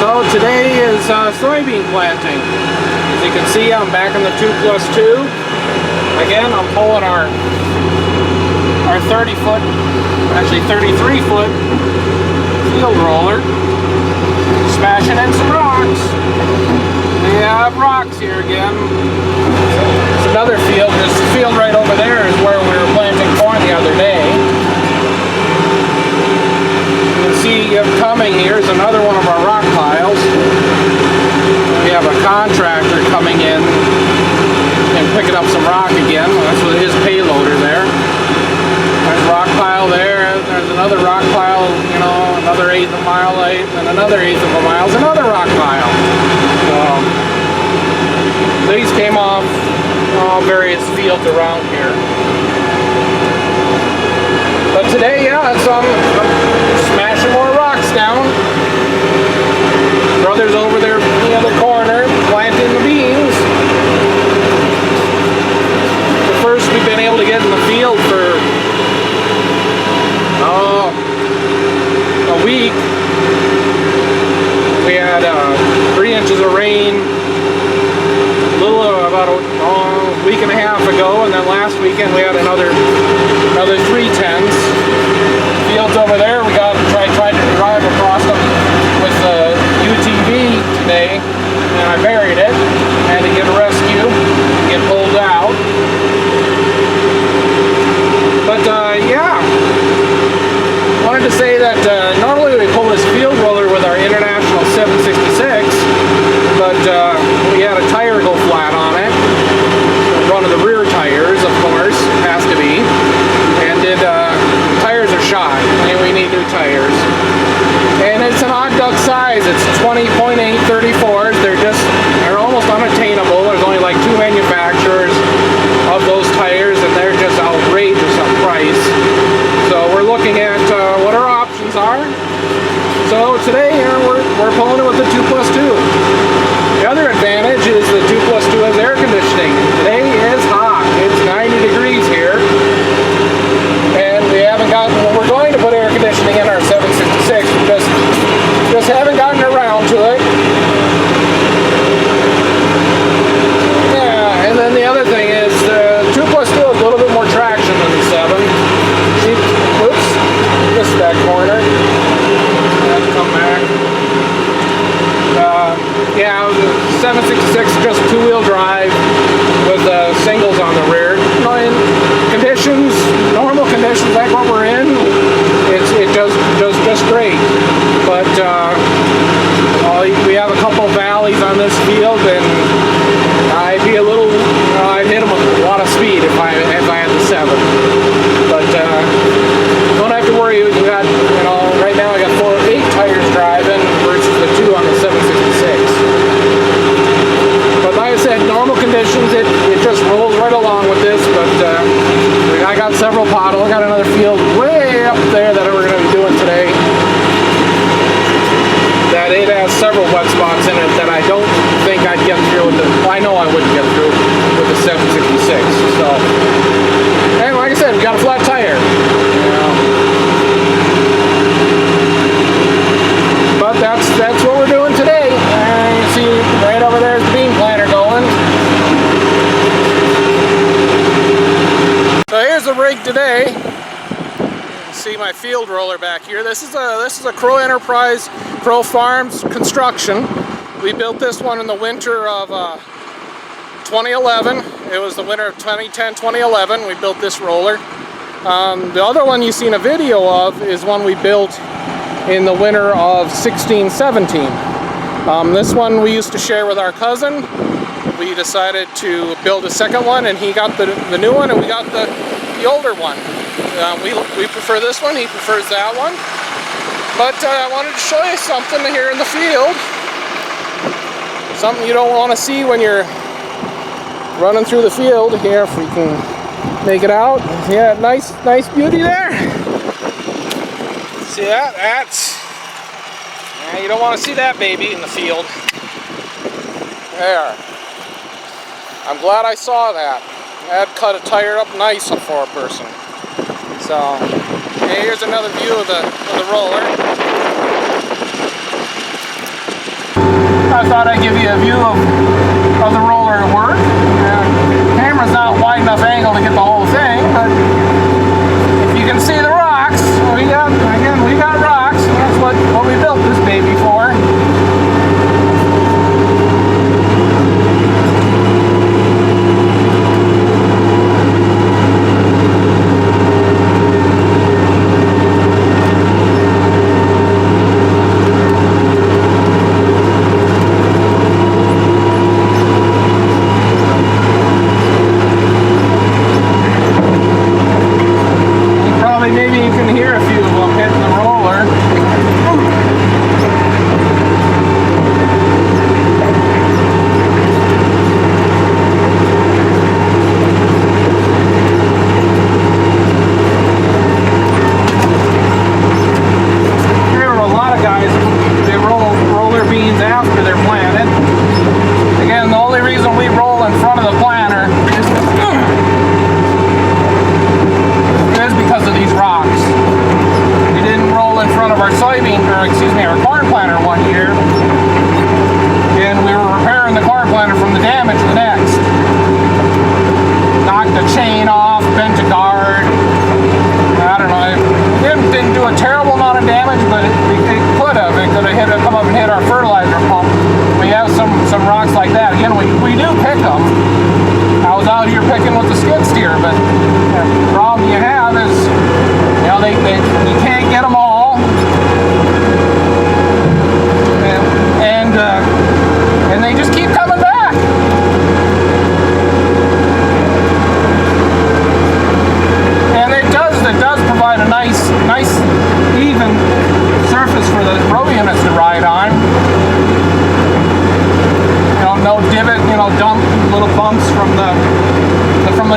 So today is soybean planting. As you can see, I'm back in the 2+2. Again, I'm pulling our 30-foot, actually 33-foot field roller, smashing in some rocks. We have rocks here again. It's another field. This field right over there is where we were planting corn the other day. You can see coming here is another one of our rock piles. We have a contractor coming in and picking up some rock again. That's with his payloader there. There's a rock pile there. There's another rock pile, you know, another eighth of a mile length, and another eighth of a mile is another rock pile. These came off various fields around here. But today, yeah, I'm smashing more rocks down. Brother's over there in the other corner planting the beans. The first we've been able to get in the field for a week. We had 3 inches of rain about a week and a half ago, and then last weekend we had another 3/10. Fields over there, we tried to drive across them with the UTV today, and I buried it. Had to get a rescue, get pulled out. But yeah, wanted to say that normally we pull this field roller with our International 766, but we had a tire go flat on it. One of the rear tires, of course, has to be. And tires are shot, and we need new tires. And it's an odd duck size. It's 20.8 34s. They're almost unattainable. There's only like 2 manufacturers of those tires, and they're just outrageous on price. So we're looking at what our options are. So today we're pulling it with the 2+2. The other advantage is the 2+2 has air conditioning. Today is hot. It's 90 degrees here. And we're going to put air conditioning in our 766. Just haven't gotten around to it. Yeah, and then the other thing is the 2+2 has a little bit more traction than the 7. See, oops, missed that corner. I have to come back. Yeah, the 766 is just 2-wheel drive with singles on the rear. In conditions, normal conditions like what we're in, it does just great. But we have a couple valleys on this field, and I'd hit them with a lot of speed if I had the 7. But don't have to worry. We got, right now I got 8 tires driving versus the 2 on the 766. But like I said, normal conditions, it just rolls right along with this. But I got several potholes. I got another field way up there that we're going to be doing today. That it has several wet spots in it that I don't think I'd get through with I know I wouldn't get through with the 766. So, and like I said, we got a flat tire. But that's what we're doing today. And you see right over there is the bean planter going. So here's the rig today. You can see my field roller back here. This is a Crow Enterprise, Crow Farms construction. We built this one in the winter of 2011. It was the winter of 2010-2011. We built this roller. The other one you've seen a video of is one we built in the winter of 16-17. This one we used to share with our cousin. We decided to build a second one, and he got the new one, and we got the older one. We prefer this one, he prefers that one. But I wanted to show you something here in the field. Something you don't want to see when you're running through the field. Here, if we can make it out. Yeah, nice beauty there. See that? You don't want to see that baby in the field. There. I'm glad I saw that. That cut a tire up nice for a person. So, here's another view of the roller. thought I'd give you a view of the roller at work. Camera's not wide enough angle to get the whole thing, but if you can see the rocks, we got rocks. That's what we built this baby for. Maybe you can hear a few of them hitting the roller. There are a lot of guys that roll roller beans after they're planted. Again, the only reason we roll in front of the planter is because of these rocks. We didn't roll in front of our our corn planter one year, and we were repairing the corn planter from the damage the next. Knocked the chain off, bent a guard. I don't know. It didn't do a terrible amount of damage, but it could have. It could have come up and hit our fertilizer pump. We have some rocks like that. Again, we do pick them. I was out here picking with the skid steer, but the problem you have is, you know, you can't get them all, and they just keep coming back. And it does provide a nice even surface for the row units to ride on. You know, no divot, you know, dump little bumps from the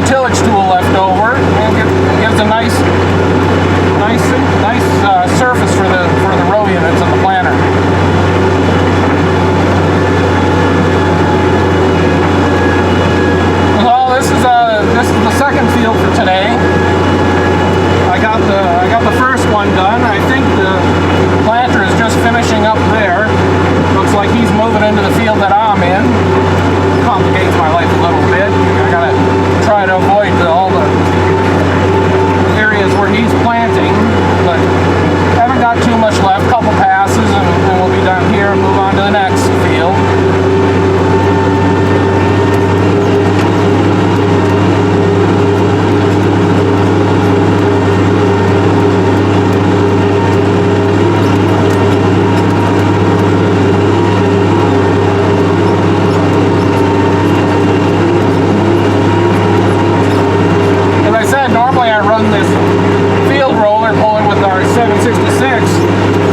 tillage tool left over, and it gives a nice surface for the row units on the planter. Well, this is the second field for today. I got the first one done. I think the planter is just finishing up there. Looks like he's moving into the field that I'm in. Complicates my life a little bit. I gotta try to avoid all the areas where he's planting, but haven't got too much left. Couple passes and we'll be done here and move on to the next field.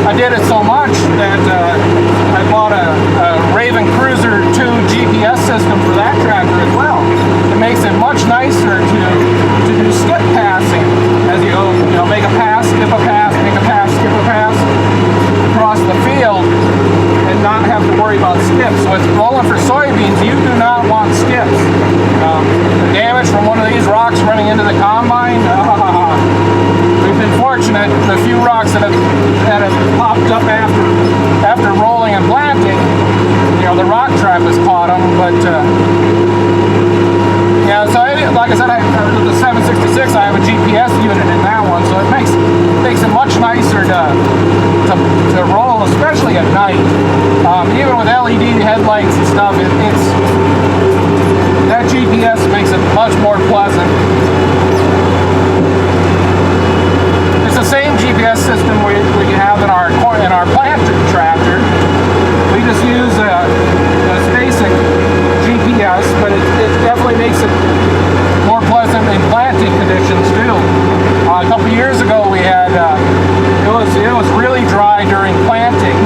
I did it so much that I bought a Raven Cruiser 2 GPS system for that tractor as well. It makes it much nicer to do skip passing as you go, you know, make a pass, skip a pass, make a pass, skip a pass across the field and not have to worry about skips. So it's rolling for soybeans. You do not want skips. The damage from one of these rocks running into the combine, we've been fortunate. The few rocks that have popped up after rolling and planting, you know, the rock trap has caught them. But yeah, so like I said, the 766, I have a GPS unit in that one, so it makes it much nicer to roll, especially at night. Even with LED headlights and stuff, that GPS makes it much more pleasant. It's the same GPS system we have in our planter tractor. We just use a basic GPS, but it definitely makes it more pleasant in planting conditions too. A couple years ago we had it was really dry during planting,